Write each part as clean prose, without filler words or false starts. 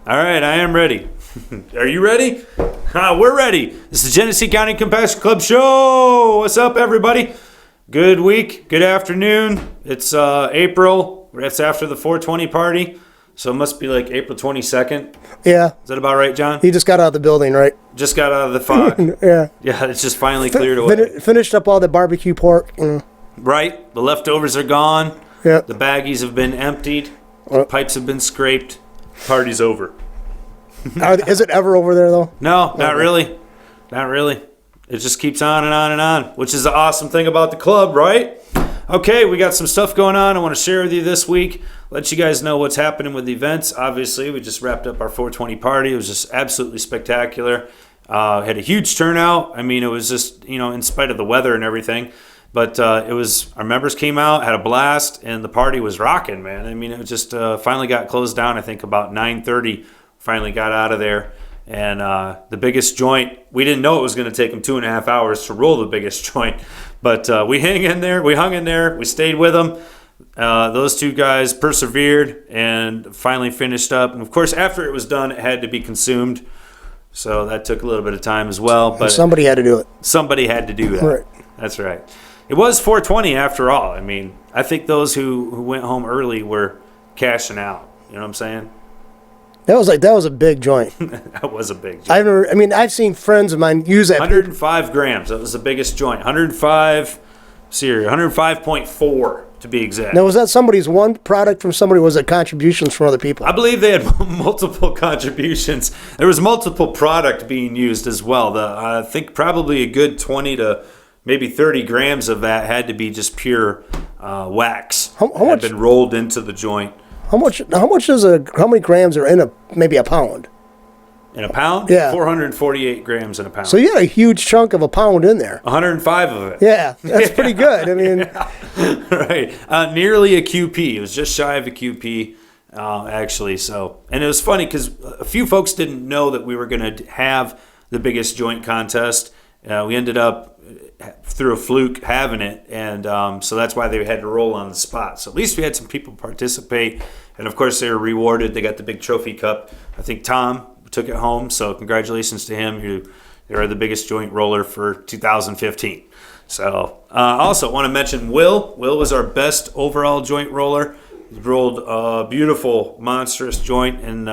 All right, I am ready. Are you ready? We're ready. This is the Genesee County Compassion Club Show. What's up, everybody? Good week, good afternoon. It's April. That's after the 420 party. So it must be like April 22nd. Yeah. Is that about right, John? He just got out of the building, right? Just got out of the fog. Yeah. Yeah, it's just finally cleared away. Finished up all the barbecue pork. Right. The leftovers are gone. Yeah. The baggies have been emptied. Pipes have been scraped. Party's over. Is it ever over there, though? No, not really. Not really. It just keeps on and on and on, which is the awesome thing about the club, right? Okay, we got some stuff going on I want to share with you this week. Let you guys know what's happening with the events. Obviously, we just wrapped up our 420 party. It was just absolutely spectacular. Had a huge turnout. I mean, it was just, in spite of the weather and everything. But it was, our members came out, had a blast, and the party was rocking, man. I mean, it just finally got closed down, I think, about 9:30. Finally got out of there. And the biggest joint, we didn't know it was going to take them 2.5 hours to roll the biggest joint. But we hung in there, we stayed with them. Those two guys persevered and finally finished up. And, of course, after it was done, it had to be consumed. So that took a little bit of time as well. But somebody had to do it. Somebody had to do that. Right. That's right. It was 420 after all. I mean, I think those who went home early were cashing out. You know what I'm saying? That was a big joint. That was a big joint. I've seen friends of mine use that. 105 grams. That was the biggest joint. 105.4 to be exact. Now, was that somebody's one product from somebody, or was it contributions from other people? I believe they had multiple contributions. There was multiple product being used as well. I think probably a good 20 to maybe 30 grams of that had to be just pure wax. How much had been rolled into the joint. How many grams are in maybe a pound? In a pound? Yeah. 448 grams in a pound. So you had a huge chunk of a pound in there. 105 of it. Yeah, that's pretty good. I mean, right. Nearly a QP. It was just shy of a QP, actually. So, and it was funny because a few folks didn't know that we were going to have the biggest joint contest. We ended up, through a fluke, having it, and so that's why they had to roll on the spot. So at least we had some people participate, and of course they were rewarded. They got the big trophy cup. I think Tom took it home, so congratulations to him. They are the biggest joint roller for 2015. So I also want to mention Will. Will was our best overall joint roller. He rolled a beautiful, monstrous joint, and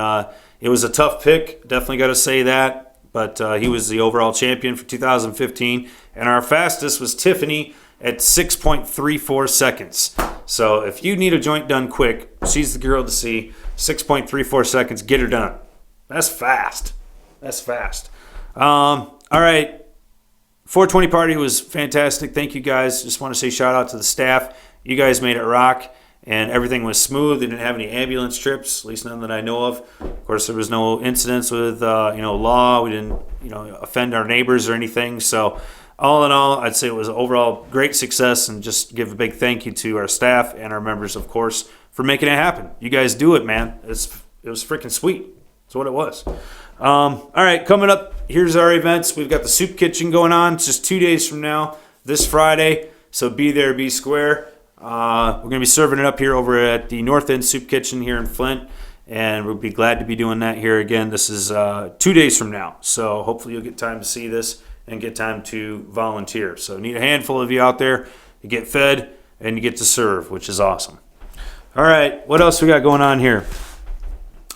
it was a tough pick. Definitely got to say that. But he was the overall champion for 2015. And our fastest was Tiffany at 6.34 seconds. So if you need a joint done quick, she's the girl to see. 6.34 seconds, get her done. That's fast. All right. 420 party was fantastic. Thank you guys. Just want to say shout out to the staff. You guys made it rock. And everything was smooth. They didn't have any ambulance trips, at least none that I know of. Of course, there was no incidents with, law. We didn't, offend our neighbors or anything. So, all in all, I'd say it was overall great success, and just give a big thank you to our staff and our members, of course, for making it happen. You guys do it, man. It was freaking sweet. That's what it was. All right, coming up, here's our events. We've got the Soup Kitchen going on. It's just 2 days from now, this Friday. So be there, be square. We're going to be serving it up here over at the North End Soup Kitchen here in Flint, and we'll be glad to be doing that here again. This is 2 days from now, so hopefully you'll get time to see this and get time to volunteer. So need a handful of you out there. You get fed and you get to serve, which is awesome. All right, what else we got going on here?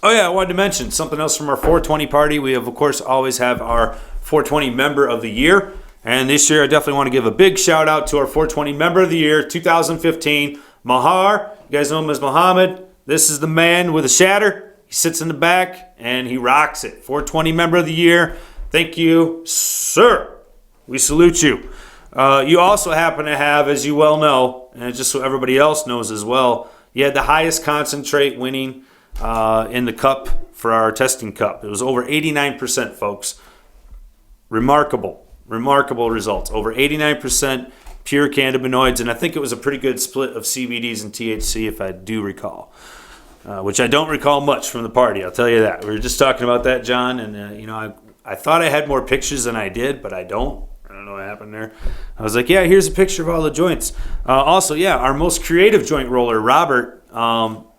Oh yeah, I wanted to mention something else from our 420 party. We have, of course, always have our 420 Member of the Year. And this year, I definitely want to give a big shout out to our 420 Member of the Year 2015, Mahar. You guys know him as Muhammad. This is the man with a shatter. He sits in the back and he rocks it. 420 Member of the Year. Thank you, sir. We salute you. You also happen to have, as you well know, and just so everybody else knows as well, you had the highest concentrate winning in the cup for our testing cup. It was over 89%, folks. Remarkable results. Over 89% pure cannabinoids, and I think it was a pretty good split of CBDs and THC, if I do recall, which I don't recall much from the party, I'll tell you that. We were just talking about that, John, and I thought I had more pictures than I did, but I don't. I don't know what happened there. I was like, yeah, here's a picture of all the joints. Also, yeah, our most creative joint roller, Robert,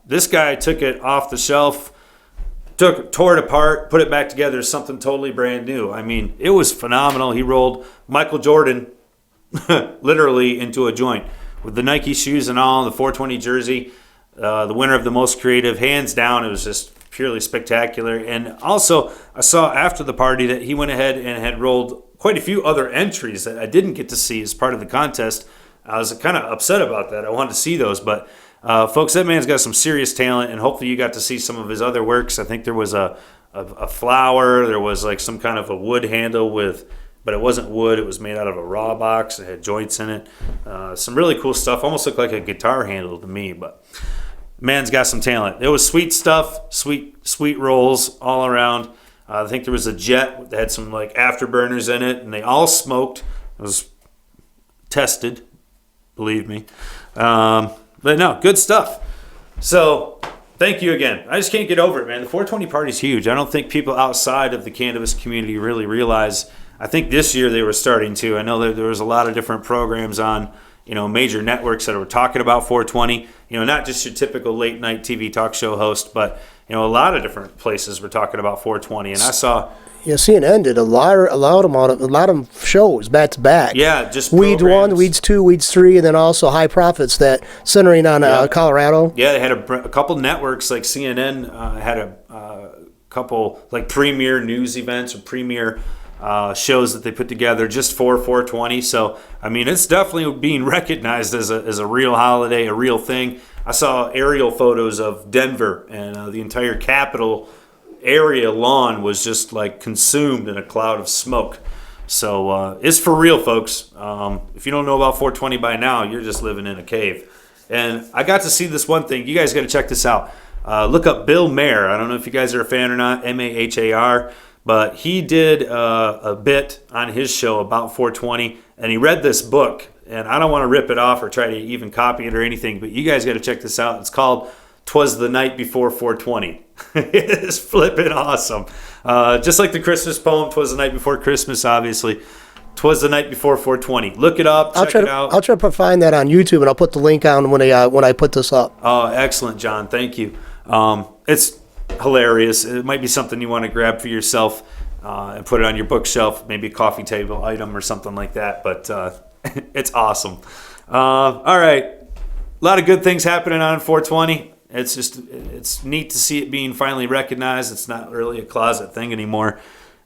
this guy took it off the shelf, tore it apart, put it back together as something totally brand new. I mean, it was phenomenal. He rolled Michael Jordan literally into a joint with the Nike shoes and all, the 420 jersey. The winner of the most creative, hands down. It was just purely spectacular. And also, I saw after the party that he went ahead and had rolled quite a few other entries that I didn't get to see as part of the contest. I was kind of upset about that. I wanted to see those, but folks, that man's got some serious talent, and hopefully you got to see some of his other works. I think there was a flower. There was like some kind of a wood handle but it wasn't wood. It was made out of a raw box. It had joints in it. Some really cool stuff. Almost looked like a guitar handle to me, but man's got some talent. It was sweet stuff, sweet rolls all around. I think there was a jet that had some like afterburners in it, and they all smoked. It was tested, believe me. But no, good stuff. So thank you again. I just can't get over it, man. The 420 party's huge. I don't think people outside of the cannabis community really realize. I think this year they were starting to. I know that there was a lot of different programs on, major networks that were talking about 420. Not just your typical late night TV talk show host, but a lot of different places were talking about 420. And I saw. Yeah, CNN did a lot of shows back to back. Yeah, just Weeds programs. 1, Weeds 2, Weeds 3, and then also High Profits that centering on Colorado. Yeah, they had a couple networks like CNN had a couple like premier news events or premier shows that they put together just for 420. So I mean, it's definitely being recognized as a real holiday, a real thing. I saw aerial photos of Denver and the entire Capitol area lawn was just like consumed in a cloud of smoke. So it's for real, folks. If you don't know about 420 by now, you're just living in a cave. And I got to see this one thing. You guys got to check this out. Look up Bill Maher. I don't know if you guys are a fan or not, Mahar, but he did a bit on his show about 420, and he read this book. And I don't want to rip it off or try to even copy it or anything, but you guys got to check this out. It's called 'Twas the Night Before 420. It is flipping awesome. Just like the Christmas poem, 'Twas the Night Before Christmas, obviously. 'Twas the Night Before 420. Look it up, check it out. I'll try to find that on YouTube, and I'll put the link on when I put this up. Oh, excellent, John. Thank you. It's hilarious. It might be something you want to grab for yourself and put it on your bookshelf, maybe a coffee table item or something like that. But it's awesome. All right. A lot of good things happening on 420. It's neat to see it being finally recognized. It's not really a closet thing anymore.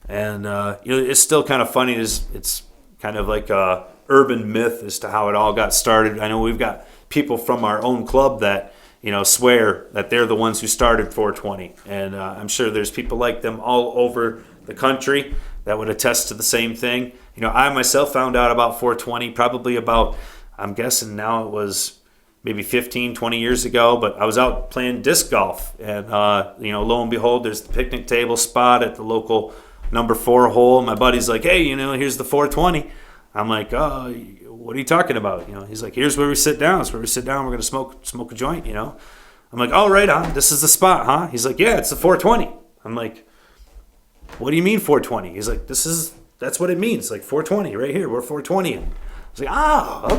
And it's still kind of funny. It's kind of like a urban myth as to how it all got started. I know we've got people from our own club that swear that they're the ones who started 420, and I'm sure there's people like them all over the country that would attest to the same thing. I myself found out about 420 probably about, I'm guessing now it was maybe 15, 20 years ago, but I was out playing disc golf, and lo and behold, there's the picnic table spot at the local number 4 hole. My buddy's like, hey, here's the 420. I'm like, oh, what are you talking about? He's like, here's where we sit down. It's where we sit down. We're going to smoke a joint, I'm like, oh, right on. This is the spot, huh? He's like, yeah, it's the 420. I'm like, what do you mean 420? He's like, that's what it means. Like 420 right here. We're 420. I was like,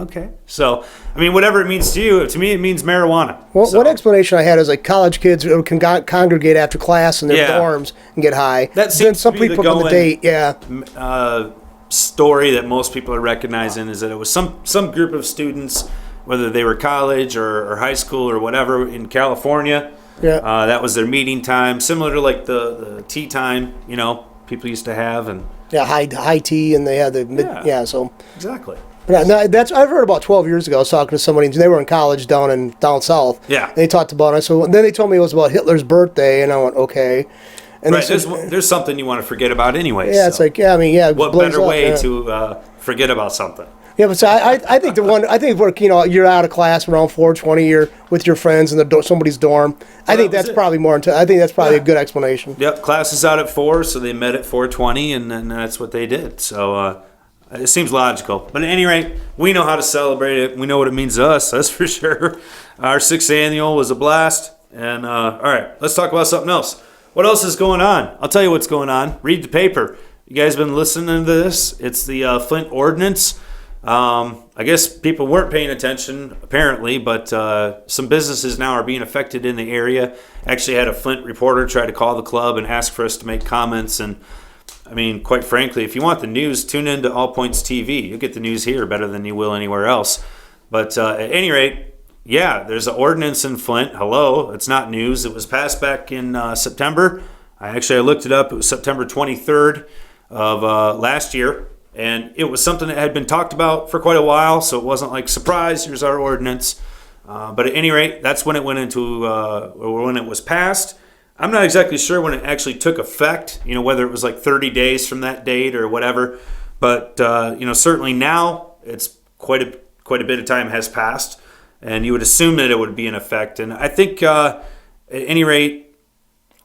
okay. So, I mean, whatever it means to you, to me, it means marijuana. Well, one explanation I had is like college kids who can congregate after class in their dorms and get high. That seems then some to be people the on the date, story that most people are recognizing is that it was some group of students, whether they were college or high school or whatever in California. Yeah. That was their meeting time, similar to like the tea time, people used to have. And high tea, and they had the so exactly. But I've heard about 12 years ago. I was talking to somebody. They were in college down south. Yeah. And they talked about it. So then they told me it was about Hitler's birthday, and I went, okay. And right. There's something you want to forget about anyway. Yeah, it's like what better way to forget about something? Yeah, but so I think where you're out of class around 4:20, you're with your friends in somebody's dorm. I think that's probably more. I think that's probably a good explanation. Yep, class is out at 4, so they met at 4:20, and then that's what they did. So it seems logical. But at any rate, we know how to celebrate it. We know what it means to us. That's for sure. Our 6th annual was a blast. And all right, let's talk about something else. What else is going on? I'll tell you what's going on. Read the paper. You guys been listening to this? It's the Flint Ordinance. I guess people weren't paying attention, apparently, but some businesses now are being affected in the area. Actually had a Flint reporter try to call the club and ask for us to make comments. And, I mean, quite frankly, if you want the news, tune into All Points TV. You'll get the news here better than you will anywhere else. But at any rate, yeah, there's an ordinance in Flint. Hello, it's not news. It was passed back in September. I looked it up. It was September 23rd of last year. And it was something that had been talked about for quite a while, so it wasn't like, surprise, here's our ordinance. But at any rate, that's when it went into, or when it was passed. I'm not exactly sure when it actually took effect, whether it was like 30 days from that date or whatever. But, certainly now it's quite a bit of time has passed, and you would assume that it would be in effect. And I think, at any rate,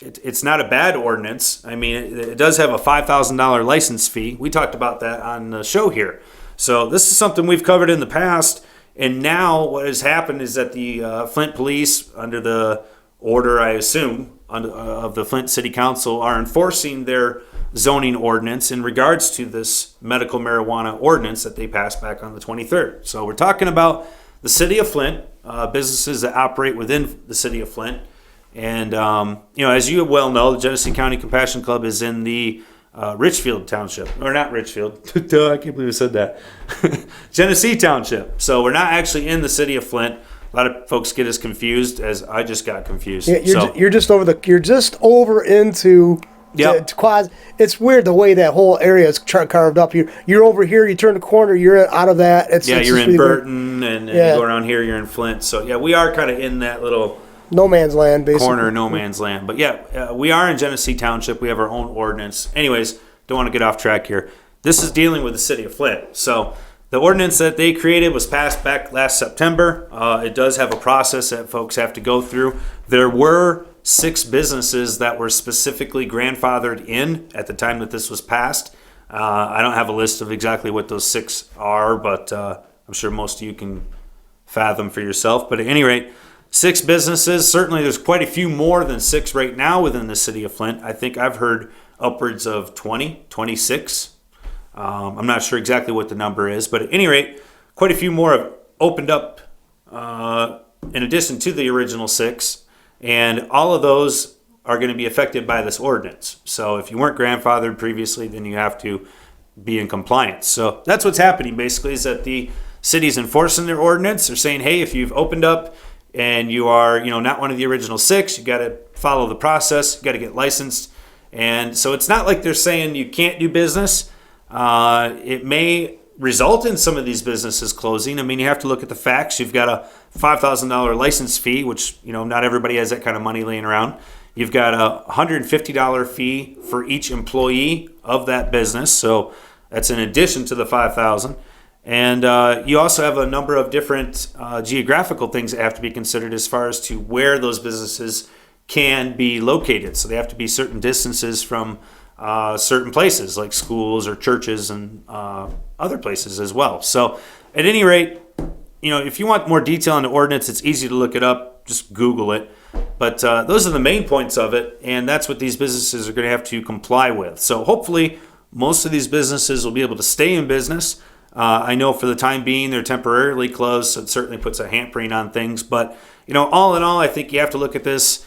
it's not a bad ordinance. I mean, it does have a $5,000 license fee. We talked about that on the show here. So this is something we've covered in the past. And now what has happened is that the Flint police, under the order, I assume, of the Flint City Council, are enforcing their zoning ordinance in regards to this medical marijuana ordinance that they passed back on the 23rd. So we're talking about the city of Flint, businesses that operate within the city of Flint. And, as you well know, the Genesee County Compassion Club is in the Richfield Township. Or not Richfield. I can't believe I said that. Genesee Township. So we're not actually in the city of Flint. A lot of folks get us confused, as I just got confused. Yeah, you're just over into Yep. It's weird the way that whole area is carved up. You're over here, you turn the corner, you're out of that. You're in really Burton, and you go around here, you're in Flint. So, yeah, we are kind of in that little no man's land, basically. Corner, no man's land. But yeah, we are in Genesee Township. We have our own ordinance. Anyways, don't want to get off track here. This is dealing with the city of Flint. So the ordinance that they created was passed back last September. It does have a process that folks have to go through. There were 6 businesses that were specifically grandfathered in at the time that this was passed. I don't have a list of exactly what those 6 are, but I'm sure most of you can fathom for yourself. But at any rate, 6 businesses. Certainly there's quite a few more than 6 right now within the city of Flint. I think I've heard upwards of 20, 26. I'm not sure exactly what the number is, but at any rate, quite a few more have opened up in addition to the original 6. And all of those are going to be affected by this ordinance. So if you weren't grandfathered previously, then you have to be in compliance. So that's what's happening basically, is that the city's enforcing their ordinance. They're saying, hey, if you've opened up and you are, not one of the original 6, you got to follow the process. You got to get licensed. And so it's not like they're saying you can't do business. It may result in some of these businesses closing. I mean, you have to look at the facts. You've got a $5,000 license fee, which, not everybody has that kind of money laying around. You've got a $150 fee for each employee of that business. So that's in addition to the $5,000. And you also have a number of different geographical things that have to be considered as far as to where those businesses can be located. So they have to be certain distances from certain places like schools or churches and other places as well. So at any rate, if you want more detail on the ordinance, it's easy to look it up. Just Google it. But those are the main points of it, and that's what these businesses are going to have to comply with. So hopefully most of these businesses will be able to stay in business. I know for the time being they're temporarily closed, so it certainly puts a hampering on things. But, all in all, I think you have to look at this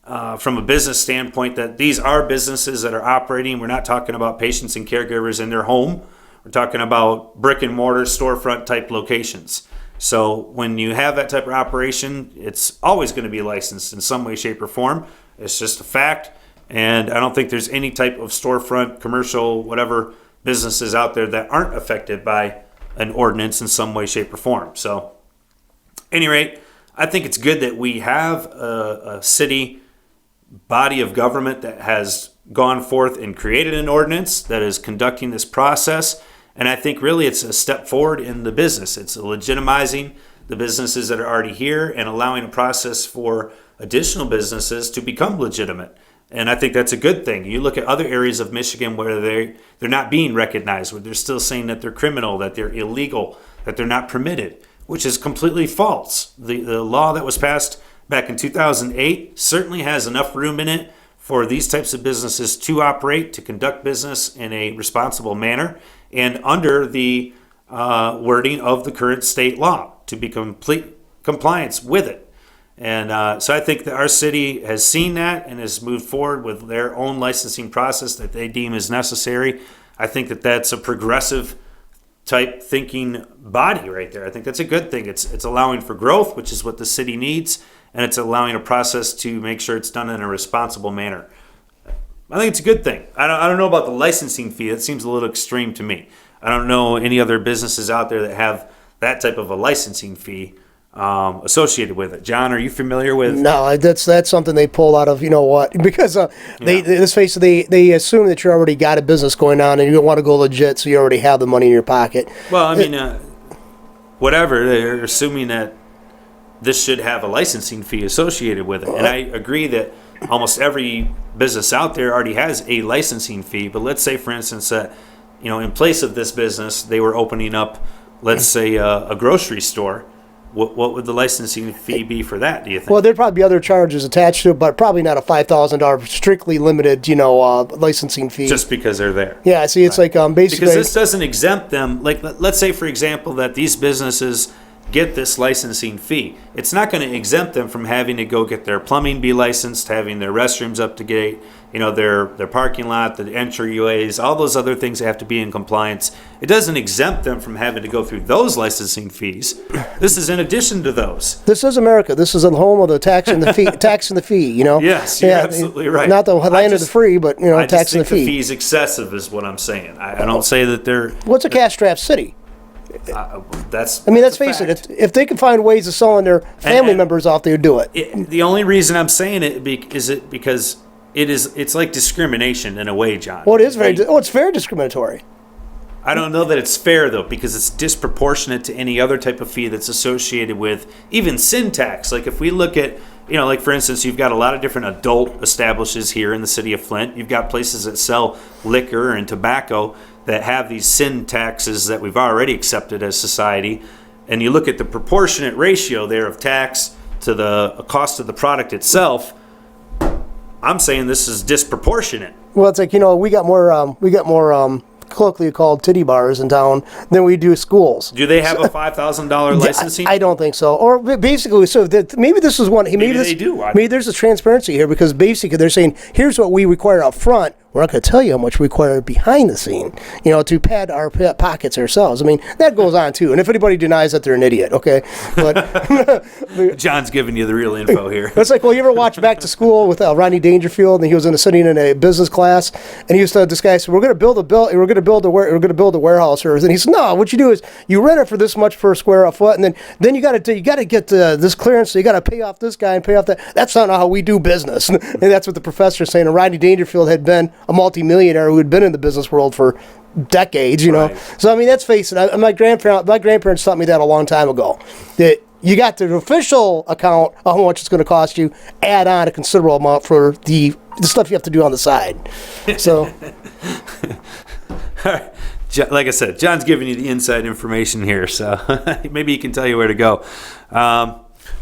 from a business standpoint, that these are businesses that are operating. We're not talking about patients and caregivers in their home. We're talking about brick and mortar storefront type locations. So when you have that type of operation, it's always going to be licensed in some way, shape, or form. It's just a fact. And I don't think there's any type of storefront, commercial, whatever businesses out there that aren't affected by an ordinance in some way, shape, or form. So at any rate, I think it's good that we have a city body of government that has gone forth and created an ordinance that is conducting this process. And I think really it's a step forward in the business. It's legitimizing the businesses that are already here and allowing a process for additional businesses to become legitimate. And I think that's a good thing. You look at other areas of Michigan where they're not being recognized, where they're still saying that they're criminal, that they're illegal, that they're not permitted, which is completely false. The law that was passed back in 2008 certainly has enough room in it for these types of businesses to operate, to conduct business in a responsible manner, and under the wording of the current state law to be complete compliance with it. And so I think that our city has seen that and has moved forward with their own licensing process that they deem is necessary. I think that that's a progressive type thinking body right there. I think that's a good thing. It's allowing for growth, which is what the city needs, and it's allowing a process to make sure it's done in a responsible manner. I think it's a good thing. I don't know about the licensing fee. It seems a little extreme to me. I don't know any other businesses out there that have that type of a licensing fee associated with it. John, are you familiar with? No, that's something they pull out of, you know what, because let's face it, they assume that you already got a business going on and you don't want to go legit, so you already have the money in your pocket. Well, I mean, whatever, they're assuming that this should have a licensing fee associated with it. And I agree that almost every business out there already has a licensing fee, but let's say, for instance, that, in place of this business, they were opening up, let's say, a grocery store. What would the licensing fee be for that, do you think? Well, there'd probably be other charges attached to it, but probably not a $5,000 strictly limited, licensing fee. Just because they're there. Yeah, see, it's like basically... Because this doesn't exempt them. Like, let's say, for example, that these businesses get this licensing fee. It's not going to exempt them from having to go get their plumbing be licensed, having their restrooms up to date, their parking lot, the entryways, all those other things that have to be in compliance. It doesn't exempt them from having to go through those licensing fees. This is in addition to those. This is America. This is the home of the tax and the fee. Tax and the fee. Yes, you're absolutely right. Not the land of the free, but tax and the fee. The fee's excessive, is what I'm saying. I don't say that they're. What's a cash-strapped city? Let's face it. If they can find ways of selling their family members off, they would do it. The only reason I'm saying it is because it's like discrimination in a way, John. Well, it's very discriminatory. I don't know that it's fair, though, because it's disproportionate to any other type of fee that's associated with even sin tax. Like if we look at, like for instance, you've got a lot of different adult establishments here in the city of Flint. You've got places that sell liquor and tobacco that have these sin taxes that we've already accepted as society. And you look at the proportionate ratio there of tax to the cost of the product itself. I'm saying this is disproportionate. Well, it's like, we got more colloquially called titty bars in town than we do schools. Do they have a $5,000 licensing? I don't think so. Or basically, maybe this is one. Maybe they do. Maybe there's a transparency here because basically they're saying, here's what we require up front. We're not going to tell you how much we require behind the scene, to pad our pockets ourselves. I mean, that goes on too. And if anybody denies that, they're an idiot, okay? But John's giving you the real info here. It's like, well, you ever watch Back to School with Rodney Dangerfield, and he was sitting in a business class, and he used to, this guy said, we're going to build a warehouse here. And he said, no, what you do is you rent it for this much per square foot, and then you got to get this clearance, so you got to pay off this guy and pay off that. That's not how we do business. And that's what the professor is saying. And Rodney Dangerfield had been a multimillionaire who had been in the business world for decades, Right. So I mean, let's face it. My grandparents taught me that a long time ago. That you got the official account of how much it's going to cost you, add on a considerable amount for the stuff you have to do on the side. So, like I said, John's giving you the inside information here, so maybe he can tell you where to go.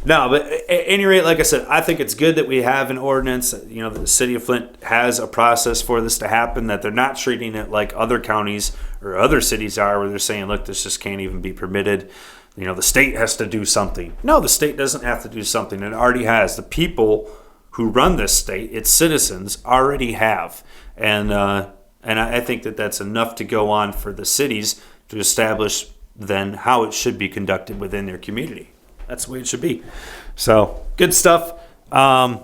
No, but at any rate, like I said, I think it's good that we have an ordinance. The city of Flint has a process for this to happen, that they're not treating it like other counties or other cities are, where they're saying, look, this just can't even be permitted. The state has to do something. No, the state doesn't have to do something. It already has. The people who run this state, its citizens, already have. And I think that that's enough to go on for the cities to establish then how it should be conducted within their community. That's the way it should be. So good stuff. We're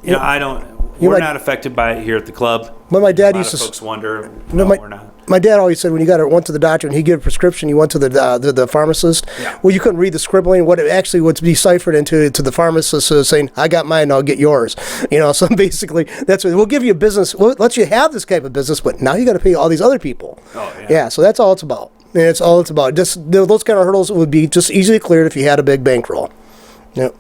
not affected by it here at the club. When my dad a lot used of to, folks wonder, we're not. My dad always said when you went to the doctor and he gave a prescription, you went to the pharmacist. Yeah. Well, you couldn't read the scribbling. What it actually was deciphered into to the pharmacist saying, "I got mine, I'll get yours." So basically, that's what we'll give you a business. We'll let you have this type of business, but now you got to pay all these other people. Oh yeah. Yeah. So that's all it's about. And it's all it's about. Just those kind of hurdles would be just easily cleared if you had a big bankroll. Yep.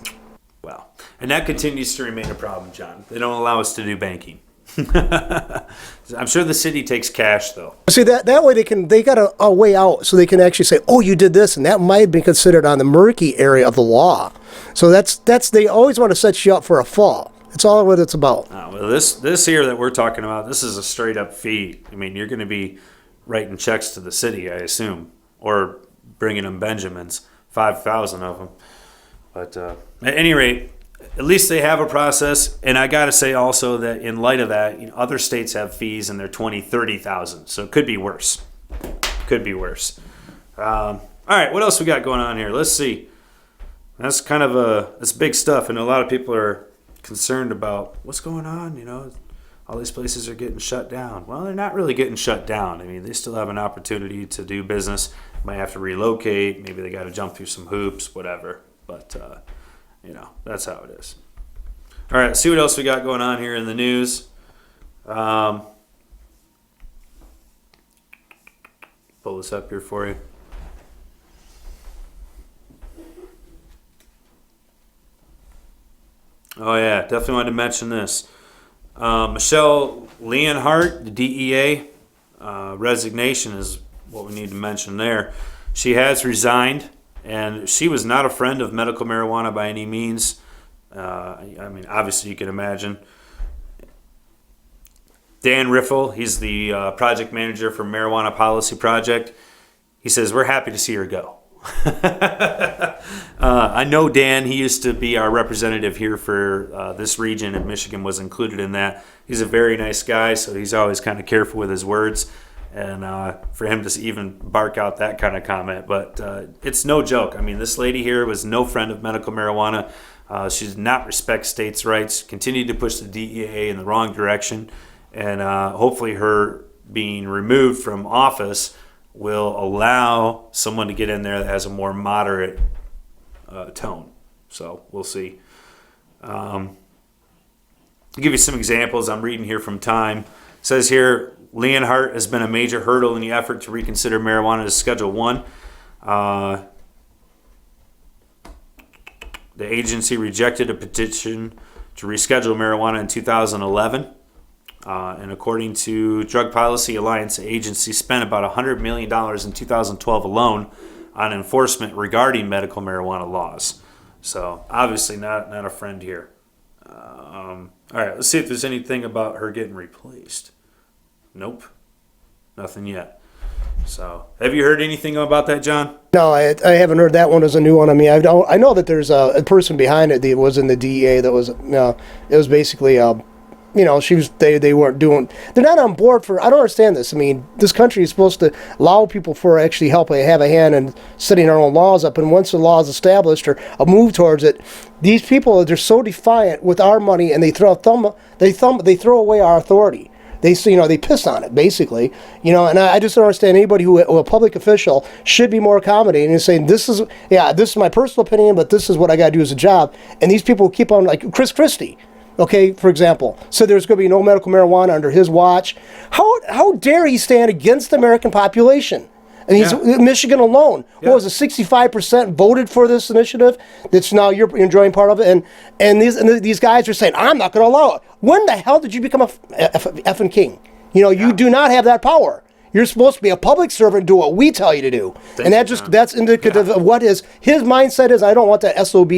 Well, and that continues to remain a problem, John. They don't allow us to do banking. I'm sure the city takes cash, though. See, that way they got a way out, so they can actually say, "Oh, you did this," and that might be considered on the murky area of the law. So that's they always want to set you up for a fall. It's all what it's about. Well, this here that we're talking about, this is a straight up fee. I mean, you're going to be writing checks to the city, I assume, or bringing them Benjamins, 5,000 of them. But at any rate, at least they have a process. And I got to say also that in light of that, other states have fees and they're 20, 30,000. So it could be worse. Could be worse. All right, what else we got going on here? Let's see. That's kind of that's big stuff. And a lot of people are concerned about what's going on. All these places are getting shut down. Well, they're not really getting shut down. I mean, they still have an opportunity to do business. Might have to relocate. Maybe they got to jump through some hoops, whatever. But, that's how it is. All right, let's see what else we got going on here in the news. Pull this up here for you. Oh, yeah, definitely wanted to mention this. Michelle Leonhardt, the DEA, resignation is what we need to mention there. She has resigned, and she was not a friend of medical marijuana by any means. Obviously you can imagine. Dan Riffle, he's the project manager for Marijuana Policy Project. He says, we're happy to see her go. I know Dan. He used to be our representative here for this region, and Michigan was included in that. He's a very nice guy, so he's always kind of careful with his words. And for him to even bark out that kind of comment. But it's no joke. I mean, this lady here was no friend of medical marijuana. She did not respect states' rights, continued to push the DEA in the wrong direction. And hopefully her being removed from office will allow someone to get in there that has a more moderate tone. So we'll see. To give you some examples, I'm reading here from Time. It says here, Leonhardt has been a major hurdle in the effort to reconsider marijuana as Schedule 1. The agency rejected a petition to reschedule marijuana in 2011. And according to Drug Policy Alliance, the agency spent about $100 million in 2012 alone on enforcement regarding medical marijuana laws. So obviously not a friend here. All right, let's see if there's anything about her getting replaced. Nope, nothing yet. So have you heard anything about that, John? No, I haven't heard that one as a new one. I mean, I know that there's a person behind it that was in the DEA that was, it was basically, they weren't doing, they're not on board for, I don't understand this. I mean, this country is supposed to allow people for actually have a hand in setting our own laws up. And once the law is established or a move towards it, these people, they're so defiant with our money and they throw away our authority. They piss on it, basically, and I just don't understand anybody who a public official should be more accommodating and saying, this is my personal opinion, but this is what I got to do as a job. And these people keep on, like Chris Christie, okay, for example, said there's going to be no medical marijuana under his watch. How dare he stand against the American population? And he's Michigan alone. Yeah. What was it? 65% voted for this initiative. That's now you're enjoying part of it. And these guys are saying, I'm not going to allow it. When the hell did you become a effing king? You do not have that power. You're supposed to be a public servant and do what we tell you to do. That's indicative of what his mindset is. I don't want that SOB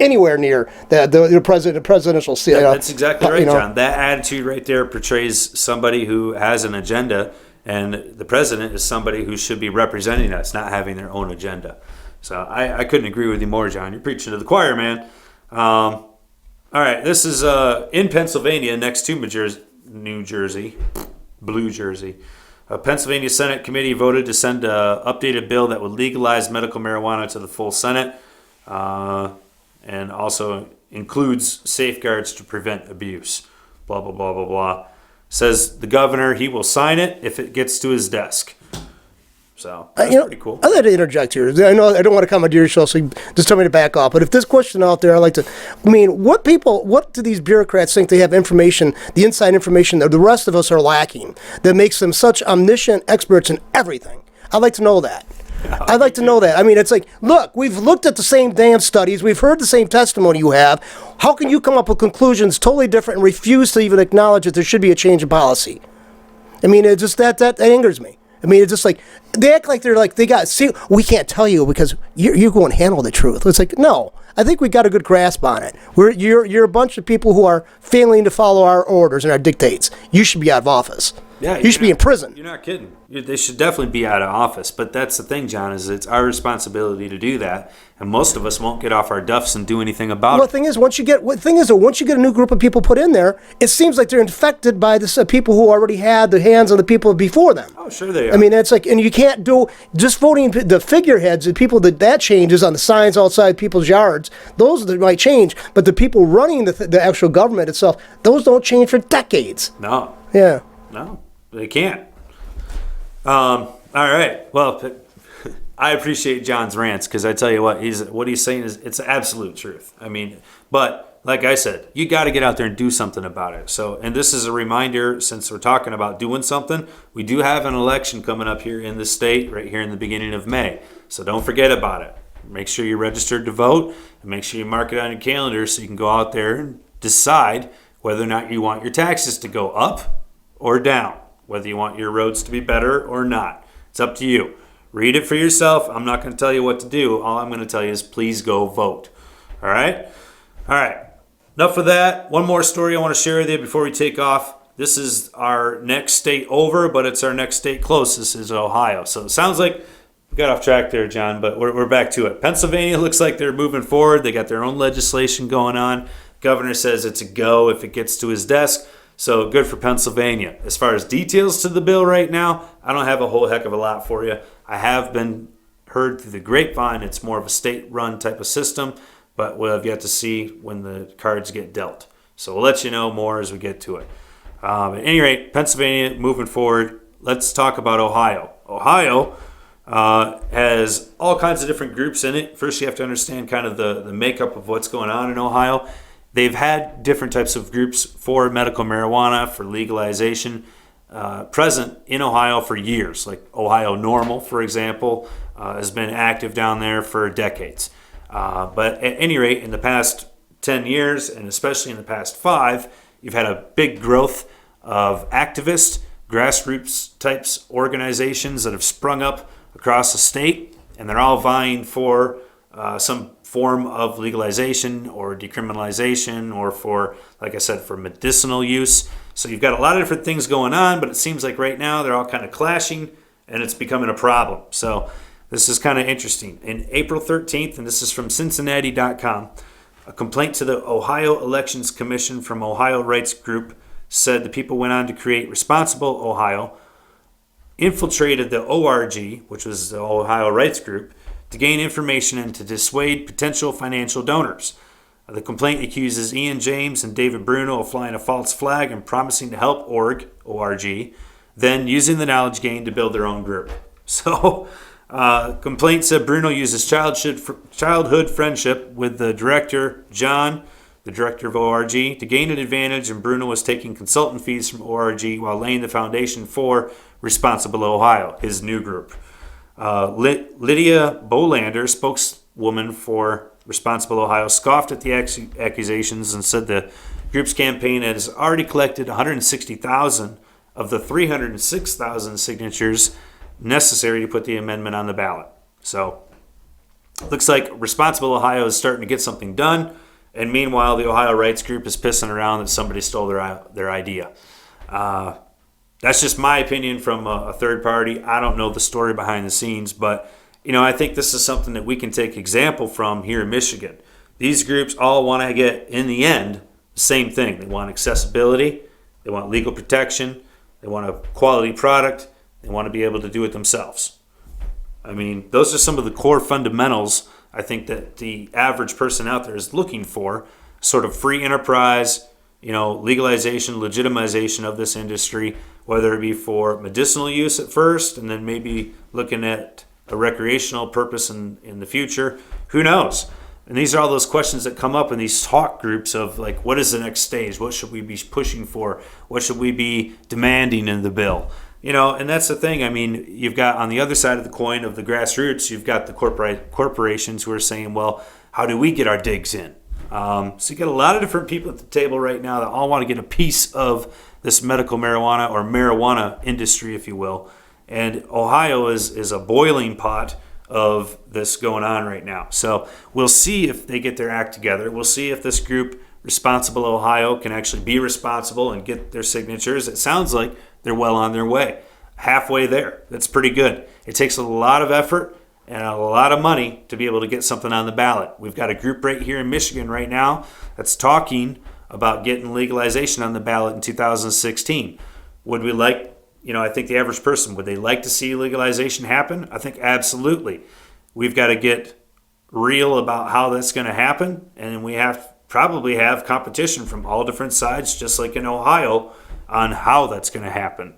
anywhere near the presidential seat. That's exactly right, John. That attitude right there portrays somebody who has an agenda. And the president is somebody who should be representing us, not having their own agenda. So I couldn't agree with you more, John. You're preaching to the choir, man. All right, this is in Pennsylvania, next to New Jersey, Blue Jersey. A Pennsylvania Senate committee voted to send an updated bill that would legalize medical marijuana to the full Senate and also includes safeguards to prevent abuse. Blah, blah, blah, blah, blah. Says the governor he will sign it if it gets to his desk. So that's pretty cool. I'd like to interject here. I know I don't want to commandeer your show, so just tell me to back off. But if this question out there, what do these bureaucrats think they have information, the inside information that the rest of us are lacking, that makes them such omniscient experts in everything? I'd like to know that. I'd like to know that. I mean, it's like, look, we've looked at the same damn studies. We've heard the same testimony you have. How can you come up with conclusions totally different and refuse to even acknowledge that there should be a change in policy? I mean, it just that angers me. I mean, it's just like, they act like we can't tell you because you're going to handle the truth. It's like, no, I think we got a good grasp on it. You're a bunch of people who are failing to follow our orders and our dictates. You should be out of office. Yeah, you should be in prison. You're not kidding. They should definitely be out of office. But that's the thing, John, is it's our responsibility to do that, and most of us won't get off our duffs and do anything about Well, it. the thing is, once you get a new group of people put in there, it seems like they're infected by the people who already had the hands on the people before them. Oh, sure they are. I mean, it's like, and you can't do just voting the figureheads, the people that changes on the signs outside people's yards. Those that might change, but the people running the actual government itself, those don't change for decades. no, Yeah. no, they can't. All right. Well, I appreciate John's rants because I tell you what he's saying is it's absolute truth. I mean, but like I said, you got to get out there and do something about it. So, and this is a reminder, since we're talking about doing something, we do have an election coming up here in the state right here in the beginning of May. So don't forget about it. Make sure you're registered to vote and make sure you mark it on your calendar so you can go out there and decide whether or not you want your taxes to go up or down, whether you want your roads to be better or not. It's up to you. Read it for yourself. I'm not going to tell you what to do. All I'm going to tell you is please go vote. All right? All right. Enough of that. One more story I want to share with you before we take off. This is our next state over, but it's our next state closest is Ohio. So it sounds like we got off track there, John, but we're back to it. Pennsylvania looks like they're moving forward. They got their own legislation going on. Governor says it's a go if it gets to his desk. So good for Pennsylvania. As far as details to the bill right now, I don't have a whole heck of a lot for you. I have been heard through the grapevine it's more of a state-run type of system, but we'll have yet to see when the cards get dealt. So we'll let you know more as we get to it. At any rate, Pennsylvania moving forward. Let's talk about Ohio. Ohio has all kinds of different groups in it. First, you have to understand kind of the makeup of what's going on in Ohio. They've had different types of groups for medical marijuana, for legalization, present in Ohio for years. Like Ohio Normal, for example, has been active down there for decades. But at any rate, in the past 10 years, and especially in the past 5, you've had a big growth of activist, grassroots types organizations that have sprung up across the state, and they're all vying for some form of legalization or decriminalization or for, like I said, for medicinal use. So you've got a lot of different things going on, but it seems like right now they're all kind of clashing and it's becoming a problem. So this is kind of interesting. In April 13th, and this is from Cincinnati.com, a complaint to the Ohio Elections Commission from Ohio Rights Group said the people went on to create Responsible Ohio, infiltrated the ORG, which was the Ohio Rights Group, to gain information and to dissuade potential financial donors. The complaint accuses Ian James and David Bruno of flying a false flag and promising to help ORG, then using the knowledge gained to build their own group. So, complaint said Bruno uses childhood friendship with the director, John, the director of ORG, to gain an advantage, and Bruno was taking consultant fees from ORG while laying the foundation for Responsible Ohio, his new group. Lydia Bolander, spokeswoman for Responsible Ohio, scoffed at the accusations and said the group's campaign has already collected 160,000 of the 306,000 signatures necessary to put the amendment on the ballot. So, looks like Responsible Ohio is starting to get something done, and meanwhile, the Ohio Rights Group is pissing around that somebody stole their idea. That's just my opinion from a third party. I don't know the story behind the scenes, but I think this is something that we can take example from here in Michigan. These groups all want to get, in the end, the same thing. They want accessibility, they want legal protection, they want a quality product, they want to be able to do it themselves. I mean, those are some of the core fundamentals I think that the average person out there is looking for. Sort of free enterprise, legalization, legitimization of this industry, whether it be for medicinal use at first and then maybe looking at a recreational purpose in the future. Who knows? And these are all those questions that come up in these talk groups of like, what is the next stage? What should we be pushing for? What should we be demanding in the bill? And that's the thing. I mean, you've got on the other side of the coin of the grassroots, you've got the corporations who are saying, well, how do we get our digs in? So you got a lot of different people at the table right now that all want to get a piece of this medical marijuana or marijuana industry, if you will. And Ohio is a boiling pot of this going on right now. So we'll see if they get their act together. We'll see if this group Responsible Ohio can actually be responsible and get their signatures, it sounds like they're well on their way. Halfway there. That's pretty good. It takes a lot of effort and a lot of money to be able to get something on the ballot. We've got a group right here in Michigan right now that's talking about getting legalization on the ballot in 2016. Would we like, I think the average person, would they like to see legalization happen? I think absolutely. We've got to get real about how that's going to happen, and we probably have competition from all different sides, just like in Ohio, on how that's going to happen.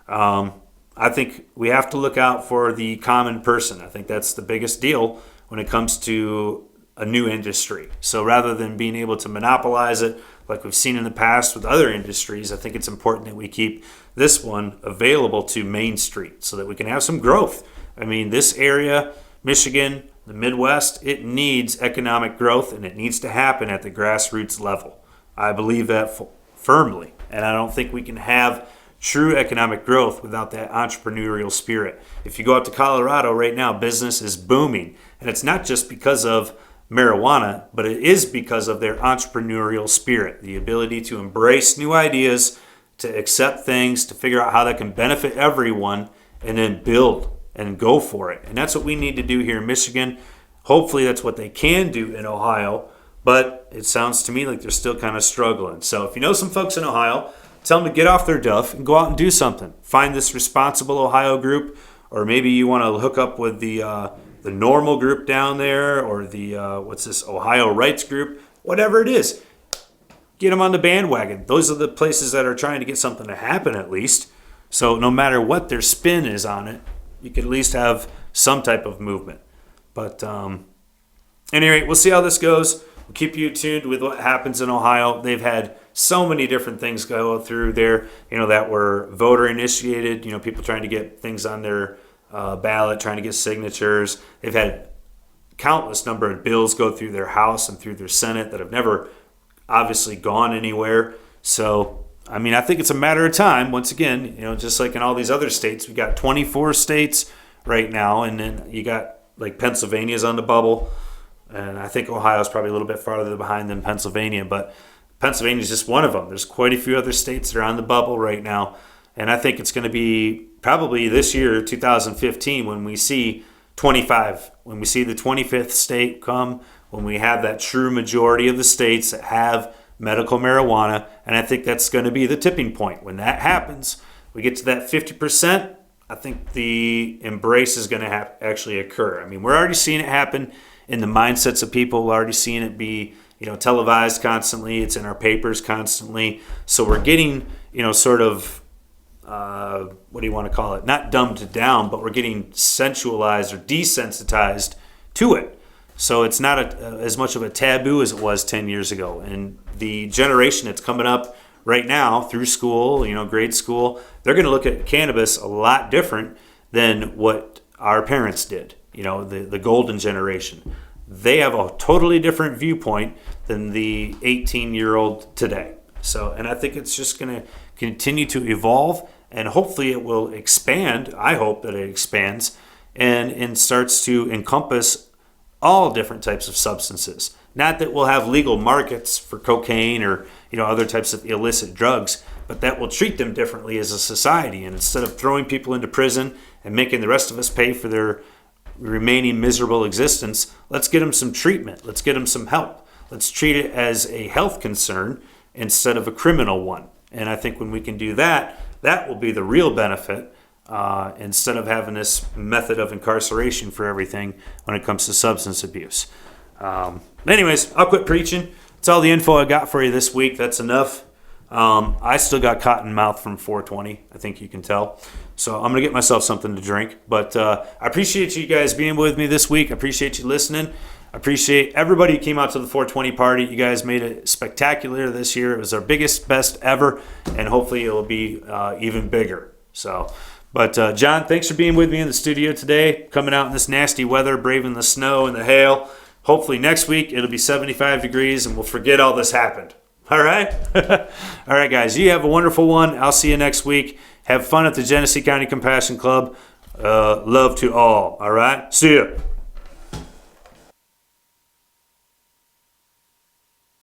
I think we have to look out for the common person. I think that's the biggest deal when it comes to a new industry. So rather than being able to monopolize it like we've seen in the past with other industries, I think it's important that we keep this one available to Main Street so that we can have some growth. I mean, this area, Michigan, the Midwest, it needs economic growth, and it needs to happen at the grassroots level. I believe that firmly, and I don't think we can have true economic growth without that entrepreneurial spirit. If you go out to Colorado right now, business is booming, and it's not just because of marijuana, but it is because of their entrepreneurial spirit, the ability to embrace new ideas, to accept things, to figure out how that can benefit everyone, and then build and go for it. And that's what we need to do here in Michigan. Hopefully that's what they can do in Ohio, but it sounds to me like they're still kind of struggling. So if you know some folks in Ohio, tell them to get off their duff and go out and do something. Find this Responsible Ohio group, or maybe you want to hook up with the normal group down there, or the Ohio Rights group, whatever it is. Get them on the bandwagon. Those are the places that are trying to get something to happen at least. So no matter what their spin is on it, you can at least have some type of movement. But anyway, we'll see how this goes. We'll keep you tuned with what happens in Ohio. They've had so many different things go through there, that were voter initiated, people trying to get things on their ballot, trying to get signatures. They've had countless number of bills go through their House and through their Senate that have never obviously gone anywhere. So, I mean, I think it's a matter of time. Once again, just like in all these other states, we got 24 states right now, and then you got like Pennsylvania's on the bubble, and I think Ohio's probably a little bit farther behind than Pennsylvania, but Pennsylvania's just one of them. There's quite a few other states that are on the bubble right now, and I think it's going to be probably this year, 2015, when we see 25, when we see the 25th state come, when we have that true majority of the states that have medical marijuana, and I think that's going to be the tipping point. When that happens, we get to that 50%, I think the embrace is going to actually occur. I mean, we're already seeing it happen in the mindsets of people. We're already seeing it be, televised constantly. It's in our papers constantly. So we're getting, sort of, what do you want to call it? Not dumbed down, but we're getting sensualized or desensitized to it. So it's not as much of a taboo as it was 10 years ago. And the generation that's coming up right now through school, grade school, they're going to look at cannabis a lot different than what our parents did, the golden generation. They have a totally different viewpoint than the 18-year-old today. So, and I think it's just going to continue to evolve, and hopefully it will expand. I hope that it expands and starts to encompass all different types of substances. Not that we'll have legal markets for cocaine or other types of illicit drugs, but that will treat them differently as a society. And instead of throwing people into prison and making the rest of us pay for their remaining miserable existence, let's get them some treatment. Let's get them some help. Let's treat it as a health concern instead of a criminal one. And I think when we can do that, that will be the real benefit, instead of having this method of incarceration for everything when it comes to substance abuse. Anyways, I'll quit preaching. That's all the info I got for you this week. That's enough. I still got cotton mouth from 420. I think you can tell. So I'm going to get myself something to drink. But I appreciate you guys being with me this week. I appreciate you listening. I appreciate everybody who came out to the 420 party. You guys made it spectacular this year. It was our biggest, best ever. And hopefully it will be even bigger. So, but John, thanks for being with me in the studio today. Coming out in this nasty weather, braving the snow and the hail. Hopefully next week it'll be 75 degrees and we'll forget all this happened. All right? All right, guys. You have a wonderful one. I'll see you next week. Have fun at the Genesee County Compassion Club. Love to all. All right? See ya.